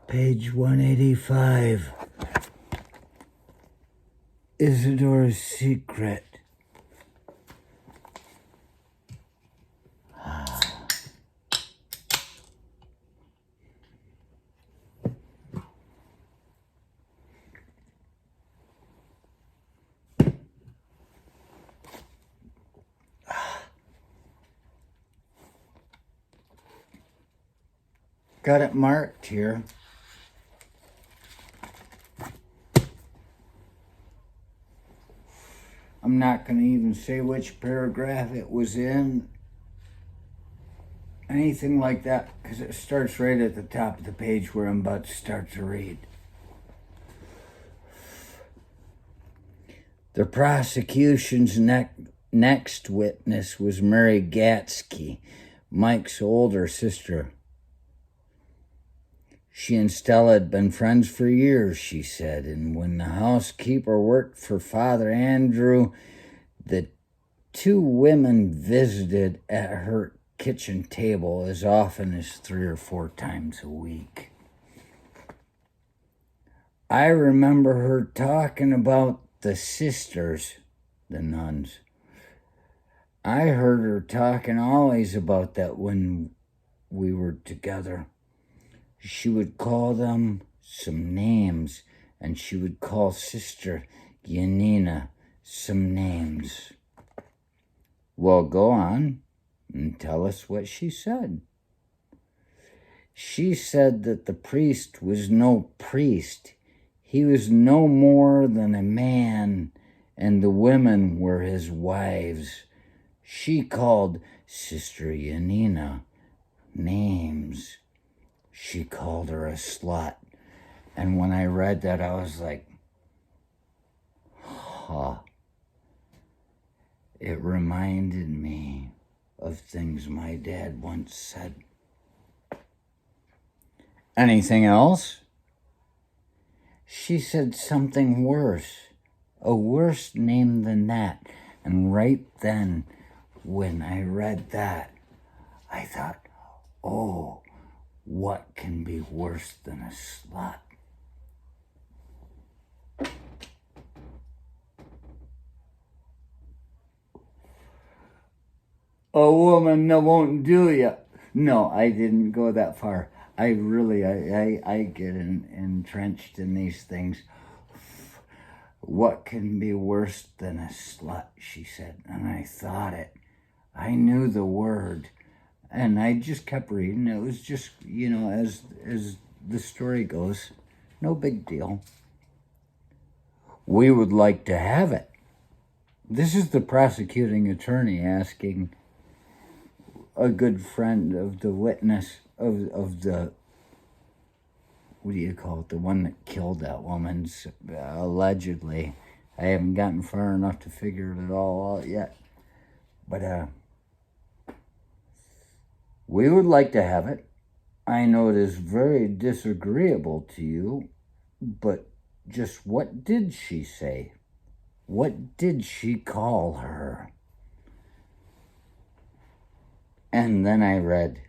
Page 185. Isadora's Secret. Got it marked here. I'm not going to even say which paragraph it was in, anything like that, because it starts right at the top of the page where I'm about to start to read. The prosecution's next witness was Mary Gatsky, Mike's older sister. She and Stella had been friends for years, she said, and when the housekeeper worked for Father Andrew, the two women visited at her kitchen table as often as 3 or 4 times a week. I remember her talking about the sisters, the nuns. I heard her talking always about that when we were together. She would call them some names, and she would call Sister Yanina some names. Well, go on and tell us what she said. She said that the priest was no priest. He was no more than a man, and the women were his wives. She called Sister Yanina names. She called her a slut. And when I read that, I was like, huh. It reminded me of things my dad once said. Anything else? She said something worse, a worse name than that. And right then, when I read that, I thought, oh, what can be worse than a slut? A woman that won't do ya. No, I didn't go that far. I get entrenched in these things. What can be worse than a slut, she said. And I thought it. I knew the word. And I just kept reading. It was just, as the story goes, no big deal. We would like to have it. This is the prosecuting attorney asking a good friend of the witness of the, what do you call it, the one that killed that woman, allegedly. I haven't gotten far enough to figure it all out yet. But, we would like to have it. I know it is very disagreeable to you, but just what did she say? What did she call her? And then I read,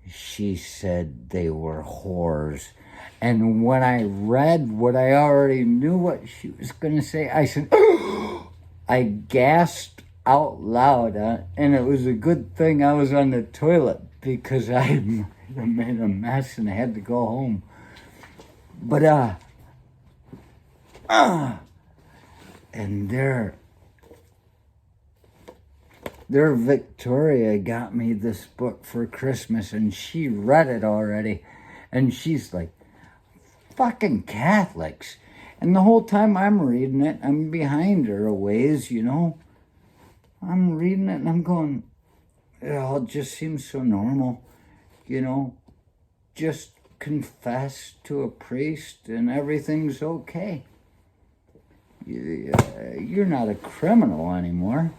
she said they were whores. And when I read what I already knew what she was going to say, I said, I gasped out loud, and it was a good thing I was on the toilet because I made a mess and I had to go home. But and their Victoria got me this book for Christmas, and she read it already, and she's like, fucking Catholics. And the whole time I'm reading it, I'm behind her a ways, I'm reading it and I'm going, it all just seems so normal, just confess to a priest and everything's okay. You're not a criminal anymore.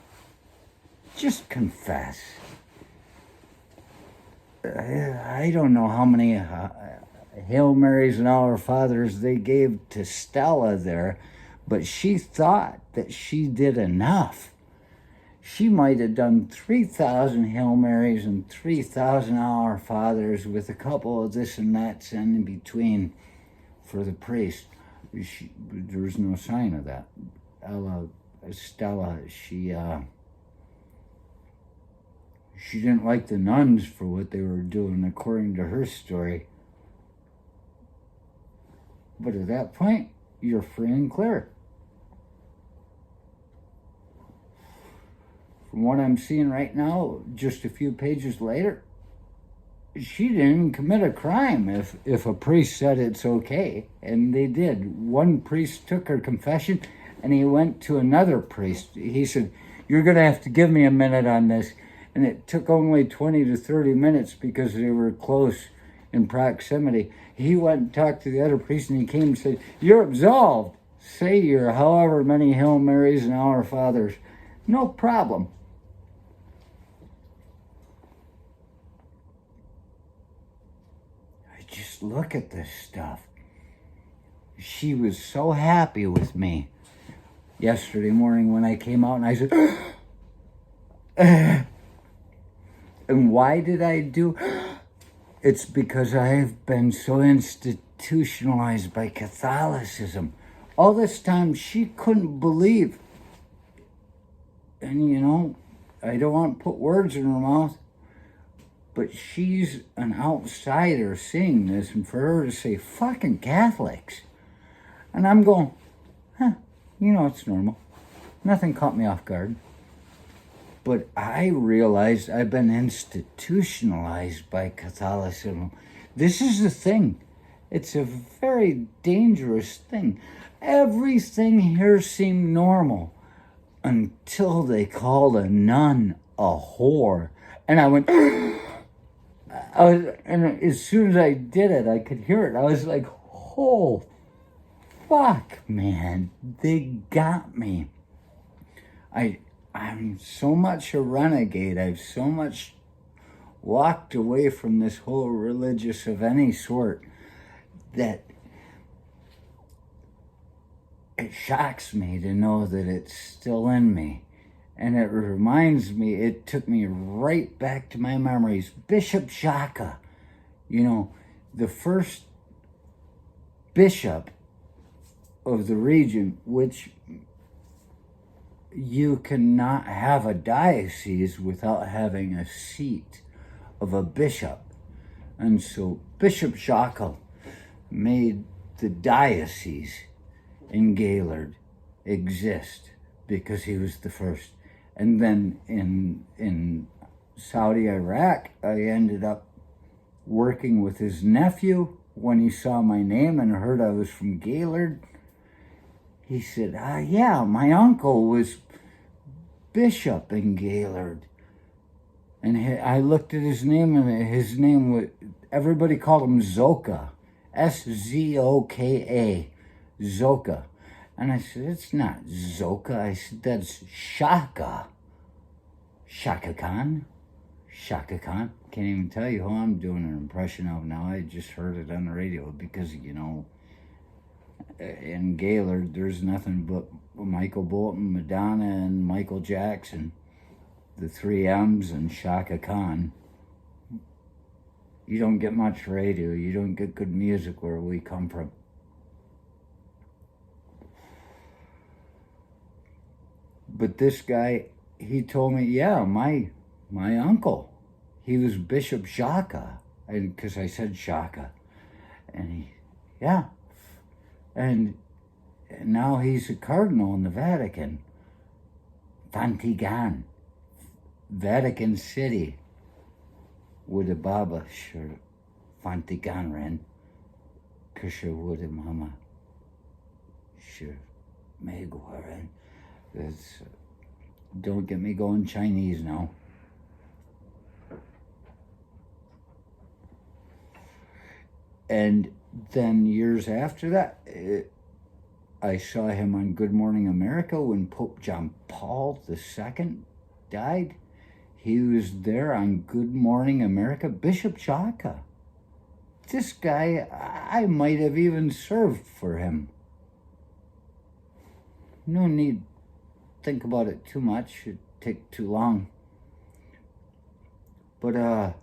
Just confess. I don't know how many Hail Marys and Our Fathers they gave to Stella there, but she thought that she did enough. She might have done 3,000 Hail Marys and 3,000 Our Fathers with a couple of this and that in between for the priest. There was no sign of that. Stella, she didn't like the nuns for what they were doing, according to her story. But at that point, you're free and clear. From what I'm seeing right now, just a few pages later, she didn't commit a crime if a priest said it's okay. And they did. One priest took her confession and he went to another priest. He said, "You're going to have to give me a minute on this." And it took only 20 to 30 minutes because they were close in proximity. He went and talked to the other priest and he came and said, "You're absolved. Say your however many Hail Marys and Our Fathers. No problem." Just look at this stuff. She was so happy with me yesterday morning when I came out and I said, and why did I do? It's because I've been so institutionalized by Catholicism. All this time she couldn't believe. And I don't want to put words in her mouth, but she's an outsider seeing this, and for her to say, "fucking Catholics." And I'm going, it's normal. Nothing caught me off guard. But I realized I've been institutionalized by Catholicism. This is the thing. It's a very dangerous thing. Everything here seemed normal until they called a nun a whore. And I went... and as soon as I did it, I could hear it. I was like, "Oh, fuck, man. They got me." I'm so much a renegade. I've so much walked away from this whole religious of any sort that it shocks me to know that it's still in me. And it reminds me, it took me right back to my memories. Bishop Szoka, the first bishop of the region, which you cannot have a diocese without having a seat of a bishop. And so Bishop Szoka made the diocese in Gaylord exist because he was the first. And then in Saudi Iraq, I ended up working with his nephew. When he saw my name and heard I was from Gaylord, he said, "Yeah, my uncle was bishop in Gaylord." And I looked at his name, and his name was, everybody called him Szoka, Szoka, Szoka. And I said, "It's not Szoka." I said, "That's Szoka. Chaka Khan. Chaka Khan." Can't even tell you who I'm doing an impression of now. I just heard it on the radio because, in Gaylord, there's nothing but Michael Bolton, Madonna, and Michael Jackson. The 3 M's and Chaka Khan. You don't get much radio. You don't get good music where we come from. But this guy, he told me, "Yeah, my uncle, he was Bishop Szoka," and because I said Shaka, and and now he's a cardinal in the Vatican, Vatican, Vatican City, with a Baba sure Vatican ran, kusha with a mama, sure Megwaran. Don't get me going Chinese now. And then years after that, I saw him on Good Morning America when Pope John Paul II died. He was there on Good Morning America. Bishop Szoka. This guy, I might have even served for him. No need to think about it too much. take too long. But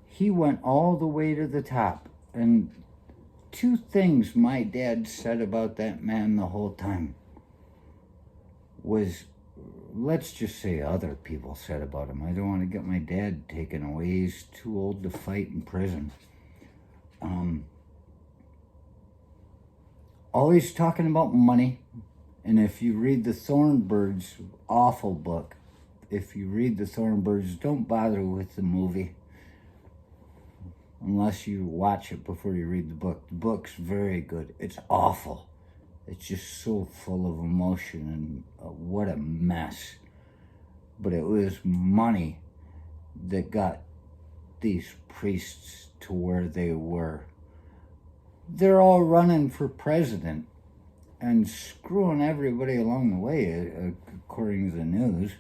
he went all the way to the top. And two things my dad said about that man the whole time was, let's just say other people said about him. I don't want to get my dad taken away. He's too old to fight in prison. Always talking about money. And if you read the Thornbirds, awful book. If you read the Thornbirds, don't bother with the movie unless you watch it before you read the book. The book's very good. It's awful. It's just so full of emotion, and what a mess. But it was money that got these priests to where they were. They're all running for president and screwing everybody along the way, according to the news.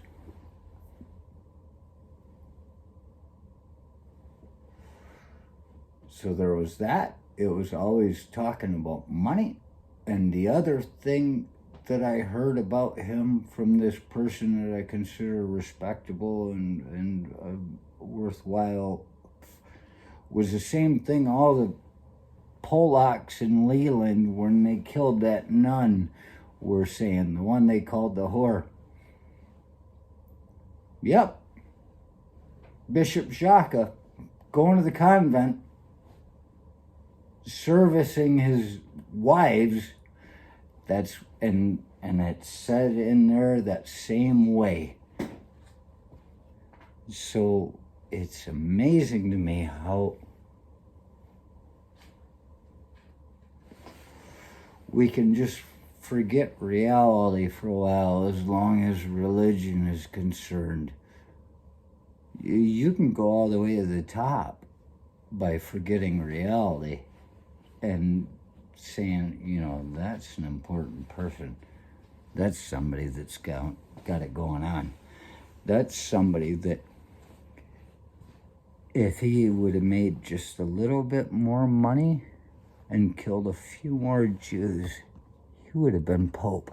So there was that. It was always talking about money. And the other thing that I heard about him from this person that I consider respectable and worthwhile was the same thing all the Polacks in Leland, when they killed that nun, were saying, the one they called the whore. Yep. Bishop Szoka going to the convent, servicing his wives. That's and it's said in there that same way. So it's amazing to me how we can just forget reality for a while as long as religion is concerned. You can go all the way to the top by forgetting reality and saying, you know, that's an important person. That's somebody that's got it going on. That's somebody that if he would have made just a little bit more money and killed a few more Jews, he would have been Pope.